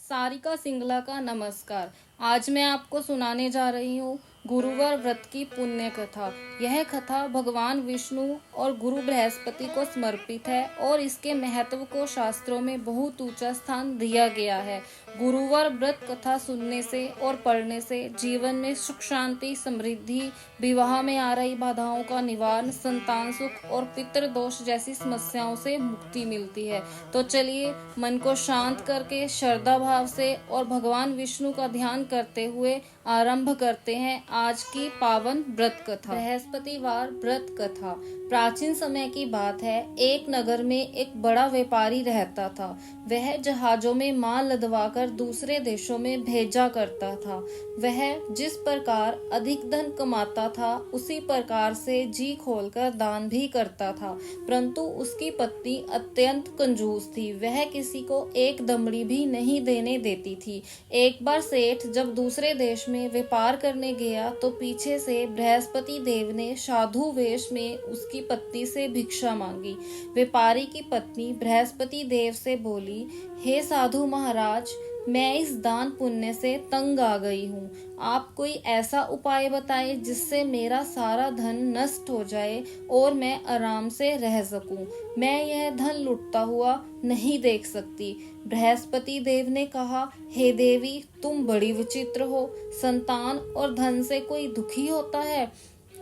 सारिका सिंगला का नमस्कार। आज मैं आपको सुनाने जा रही हूँ गुरुवार व्रत की पुण्य कथा। यह कथा भगवान विष्णु और गुरु बृहस्पति को समर्पित है और इसके महत्व को शास्त्रों में बहुत ऊंचा स्थान दिया गया है। गुरुवार व्रत कथा सुनने से और पढ़ने से जीवन में सुख शांति समृद्धि, विवाह में आ रही बाधाओं का निवारण, संतान सुख और पितृदोष जैसी समस्याओं से मुक्ति मिलती है। तो चलिए मन को शांत करके श्रद्धा भाव से और भगवान विष्णु का ध्यान करते हुए आरंभ करते हैं आज की पावन व्रत कथा। बृहस्पतिवार व्रत कथा। प्राचीन समय की बात है। एक नगर में एक बड़ा व्यापारी रहता था। वह जहाजों में माल लदवाकर दूसरे देशों में भेजा करता था। वह जिस प्रकार अधिक धन कमाता था उसी प्रकार से जी खोलकर दान भी करता था, परंतु उसकी पत्नी अत्यंत कंजूस थी। वह किसी को एक दमड़ी भी नहीं देने देती थी। एक बार सेठ जब दूसरे देश में व्यापार करने गया तो पीछे से बृहस्पति देव ने साधु वेश में उसकी पत्नी से भिक्षा मांगी। व्यापारी की पत्नी बृहस्पति देव से बोली, हे साधु महाराज, मैं इस दान पुण्य से तंग आ गई हूँ। आप कोई ऐसा उपाय बताएं जिससे मेरा सारा धन नष्ट हो जाए और मैं आराम से रह सकूं। मैं यह धन लुटता हुआ नहीं देख सकती। बृहस्पति देव ने कहा, हे देवी, तुम बड़ी विचित्र हो। संतान और धन से कोई दुखी होता है?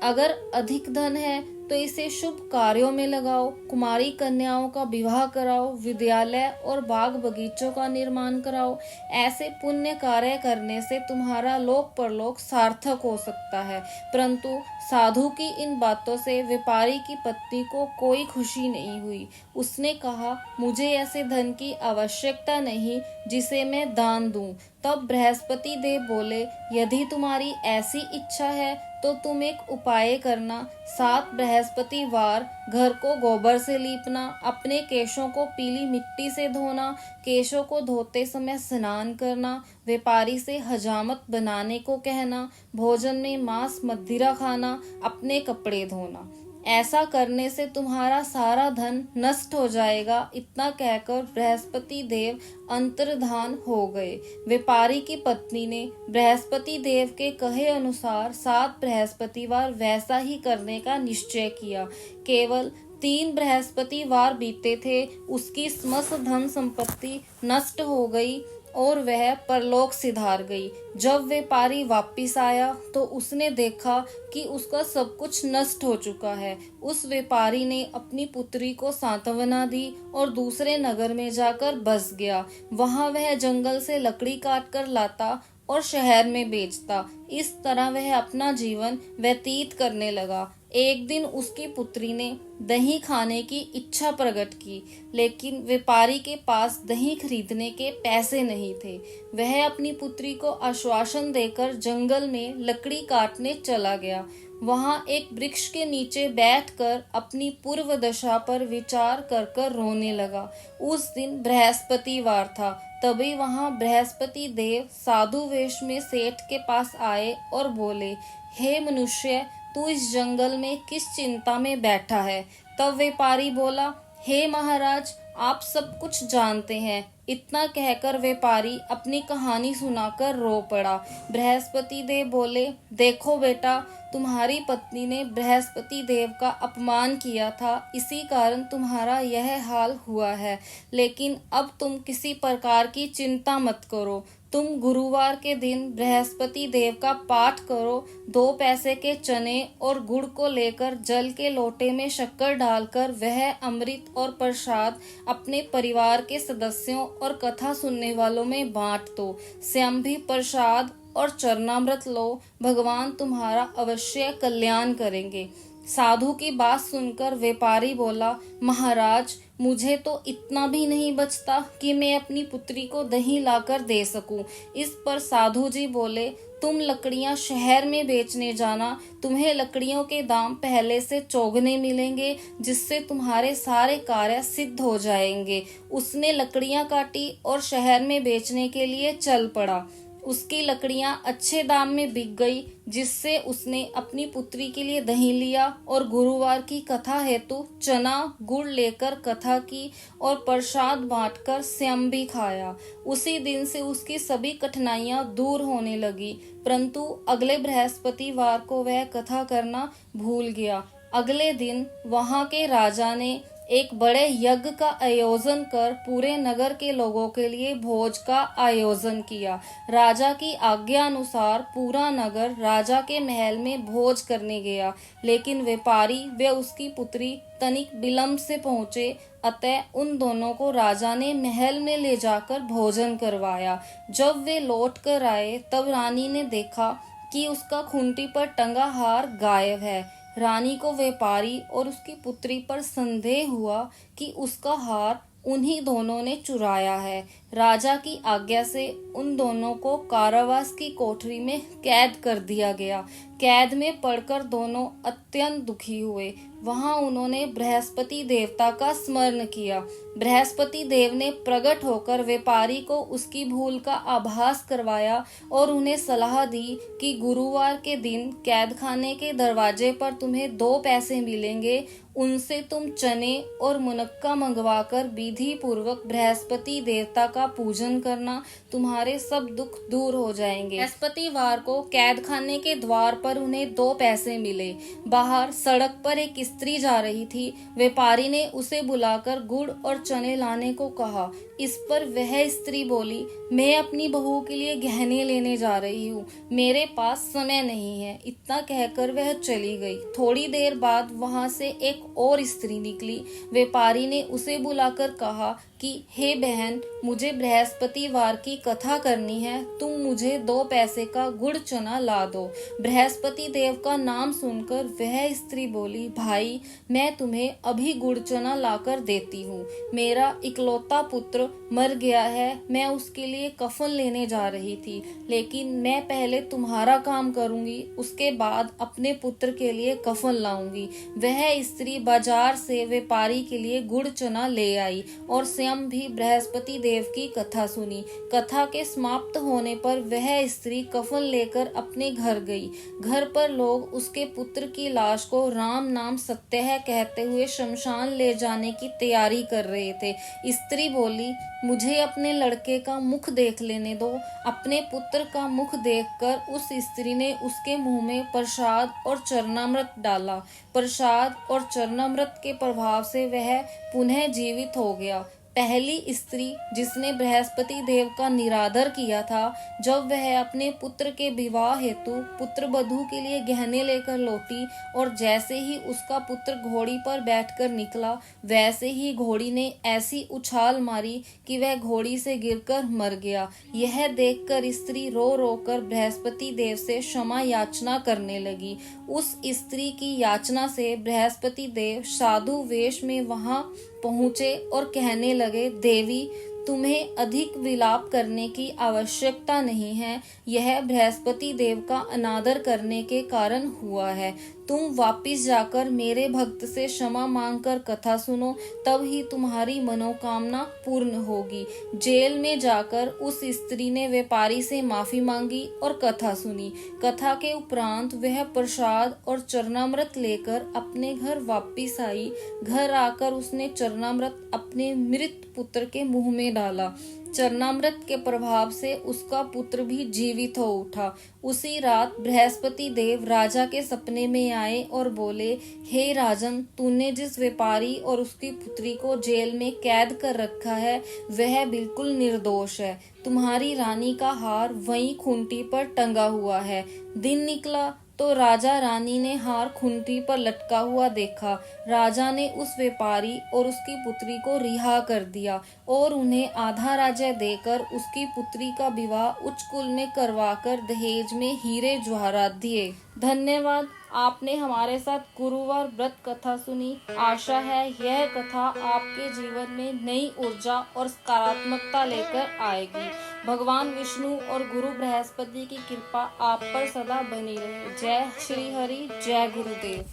अगर अधिक धन है तो इसे शुभ कार्यों में लगाओ, कुमारी कन्याओं का विवाह कराओ, विद्यालय और बाग बगीचों का निर्माण कराओ। ऐसे पुण्य कार्य करने से तुम्हारा लोक परलोक सार्थक हो सकता है। परंतु साधु की इन बातों से व्यापारी की पत्नी को कोई खुशी नहीं हुई। उसने कहा, मुझे ऐसे धन की आवश्यकता नहीं जिसे मैं दान दूं। तब बृहस्पति देव बोले, यदि तुम्हारी ऐसी इच्छा है तो तुम एक उपाय करना। 7 बृहस्पतिवार घर को गोबर से लीपना, अपने केशों को पीली मिट्टी से धोना, केशों को धोते समय स्नान करना, व्यापारी से हजामत बनाने को कहना, भोजन में मांस मदिरा खाना, अपने कपड़े धोना। ऐसा करने से तुम्हारा सारा धन नष्ट हो जाएगा। इतना कहकर बृहस्पति देव अंतर्धान हो गए। व्यापारी की पत्नी ने बृहस्पति देव के कहे अनुसार 7 बृहस्पतिवार वैसा ही करने का निश्चय किया। केवल 3 बृहस्पतिवार बीते थे, उसकी समस्त धन संपत्ति नष्ट हो गई और वह परलोक सिधार गई। जब व्यापारी वापिस आया तो उसने देखा कि उसका सब कुछ नष्ट हो चुका है। उस व्यापारी ने अपनी पुत्री को सांत्वना दी और दूसरे नगर में जाकर बस गया। वहां वह जंगल से लकड़ी काट कर लाता और शहर में बेचता। इस तरह वह अपना जीवन व्यतीत करने लगा। एक दिन उसकी पुत्री ने दही खाने की इच्छा प्रकट की, लेकिन व्यापारी के पास दही खरीदने के पैसे नहीं थे। वह अपनी पुत्री को आश्वासन देकर जंगल में लकड़ी काटने चला गया। वहां एक वृक्ष के नीचे बैठकर अपनी पूर्व दशा पर विचार कर कर रोने लगा। उस दिन बृहस्पतिवार था। तभी वहां बृहस्पति देव साधु वेश में सेठ के पास आए और बोले, हे मनुष्य, तू इस जंगल में किस चिंता में बैठा है? तब व्यापारी बोला, हे महाराज, आप सब कुछ जानते हैं। इतना कहकर व्यापारी अपनी कहानी सुनाकर रो पड़ा। बृहस्पति देव बोले, देखो बेटा, तुम्हारी पत्नी ने बृहस्पति देव का अपमान किया था, इसी कारण तुम्हारा यह हाल हुआ है। लेकिन अब तुम किसी प्रकार की चिंता मत करो। तुम गुरुवार के दिन बृहस्पति देव का पाठ करो। 2 पैसे के चने और गुड़ को लेकर जल के लोटे में शक्कर डालकर वह अमृत और प्रसाद अपने परिवार के सदस्यों और कथा सुनने वालों में बांट दो। स्वयं भी प्रसाद और चरणामृत लो। भगवान तुम्हारा अवश्य कल्याण करेंगे। साधु की बात सुनकर व्यापारी बोला, महाराज, मुझे तो इतना भी नहीं बचता कि मैं अपनी पुत्री को दही लाकर दे सकूं। इस पर साधु जी बोले, तुम लकड़ियां शहर में बेचने जाना। तुम्हें लकड़ियों के दाम पहले से चौगुने मिलेंगे, जिससे तुम्हारे सारे कार्य सिद्ध हो जाएंगे। उसने लकड़ियां काटी और शहर में बेचने के लिए चल पड़ा। उसकी लकड़ियां अच्छे दाम में बिक गई, जिससे उसने अपनी पुत्री के लिए दही लिया और गुरुवार की कथा हेतु चना गुड़ लेकर कथा की और प्रसाद बांटकर स्वयं भी खाया। उसी दिन से उसकी सभी कठिनाइयां दूर होने लगी, परंतु अगले बृहस्पतिवार को वह कथा करना भूल गया। अगले दिन वहां के राजा ने एक बड़े यज्ञ का आयोजन कर पूरे नगर के लोगों के लिए भोज का आयोजन किया। राजा की आज्ञा अनुसार पूरा नगर राजा के महल में भोज करने गया, लेकिन व्यापारी व उसकी पुत्री तनिक विलंब से पहुंचे, अतः उन दोनों को राजा ने महल में ले जाकर भोजन करवाया। जब वे लौट कर आए तब रानी ने देखा कि उसका खूंटी पर टंगा हार गायब है। रानी को व्यापारी और उसकी पुत्री पर संदेह हुआ कि उसका हार उन्हीं दोनों ने चुराया है। राजा की आज्ञा से उन दोनों को कारावास की कोठरी में कैद कर दिया गया। कैद में पड़कर दोनों अत्यंत दुखी हुए। वहां उन्होंने बृहस्पति देवता का स्मरण किया। बृहस्पति देव ने प्रकट होकर व्यापारी को उसकी भूल का आभास करवाया और उन्हें सलाह दी कि गुरुवार के दिन कैद खाने के दरवाजे पर तुम्हें 2 पैसे मिलेंगे, उनसे तुम चने और मुनक्का मंगवाकर विधि पूर्वक बृहस्पति देवता का पूजन करना, तुम्हारे सब दुख दूर हो जाएंगे। बृहस्पतिवार को कैद खाने के द्वार पर उन्हें 2 पैसे मिले। बाहर सड़क पर एक स्त्री जा रही थी। व्यापारी ने उसे बुलाकर गुड़ और चने लाने को कहा। इस पर वह स्त्री बोली, मैं अपनी बहू के लिए गहने लेने जा रही हूँ, मेरे पास समय नहीं है। इतना कहकर वह चली गई। थोड़ी देर बाद वहां से एक और स्त्री निकली। व्यापारी ने उसे बुलाकर कहा कि हे बहन, मुझे बृहस्पतिवार की कथा करनी है, तुम मुझे 2 पैसे का गुड़ चना ला दो। बृहस्पति देव का नाम सुनकर वह स्त्री बोली, भाई मैं तुम्हें अभी गुड़ चना लाकर देती हूँ। मेरा इकलौता पुत्र मर गया है, मैं उसके लिए कफन लेने जा रही थी, लेकिन मैं पहले तुम्हारा काम करूंगी, उसके बाद अपने पुत्र के लिए कफन लाऊंगी। वह स्त्री बाजार से व्यापारी के लिए गुड़ चना ले आई और स्वयं भी बृहस्पति देव की कथा सुनी। कथा के समाप्त होने पर वह स्त्री कफन लेकर अपने घर गई। घर पर लोग उसके पुत्र की लाश को राम नाम सत्य है कहते हुए शमशान ले जाने की तैयारी कर रहे थे। स्त्री बोली, मुझे अपने लड़के का मुख देख लेने दो। अपने पुत्र का मुख देखकर उस स्त्री ने उसके मुंह में प्रसाद और चरणामृत डाला। प्रसाद और चरणामृत के प्रभाव से वह पुनः जीवित हो गया। पहली स्त्री जिसने बृहस्पति देव का निरादर किया था, जब वह अपने पुत्र के विवाह हेतु पुत्र वधू के लिए गहने लेकर लौटी और जैसे ही उसका पुत्र घोड़ी पर बैठकर निकला, वैसे ही घोड़ी ने ऐसी उछाल मारी कि वह घोड़ी से गिरकर मर गया। यह देखकर स्त्री रो रो कर बृहस्पति देव से क्षमा याचना करने लगी। उस स्त्री की याचना से बृहस्पति देव साधु वेश में वहां पहुंचे और कहने लगे, देवी तुम्हें अधिक विलाप करने की आवश्यकता नहीं है, यह बृहस्पति देव का अनादर करने के कारण हुआ है। तुम वापिस जाकर मेरे भक्त से क्षमा मांगकर कथा सुनो, तब ही तुम्हारी मनोकामना पूर्ण होगी। जेल में जाकर उस स्त्री ने व्यापारी से माफी मांगी और कथा सुनी। कथा के उपरांत वह प्रसाद और चरणामृत लेकर अपने घर वापिस आई। घर आकर उसने चरणामृत अपने मृत पुत्र के मुंह में डाला। चरणामृत के प्रभाव से उसका पुत्र भी जीवित हो उठा। उसी रात बृहस्पति देव राजा के सपने में आए और बोले, हे राजन, तूने जिस व्यापारी और उसकी पुत्री को जेल में कैद कर रखा है वह बिल्कुल निर्दोष है। तुम्हारी रानी का हार वहीं खूंटी पर टंगा हुआ है। दिन निकला तो राजा रानी ने हार खूंटी पर लटका हुआ देखा। राजा ने उस व्यापारी और उसकी पुत्री को रिहा कर दिया और उन्हें आधा राज्य देकर उसकी पुत्री का विवाह उच्च कुल में करवाकर दहेज में हीरे जवाहरात दिए। धन्यवाद, आपने हमारे साथ गुरुवार व्रत कथा सुनी। आशा है यह कथा आपके जीवन में नई ऊर्जा और सकारात्मकता लेकर आएगी। भगवान विष्णु और गुरु बृहस्पति की कृपा आप पर सदा बनी रहे। जय श्री हरि, जय गुरुदेव।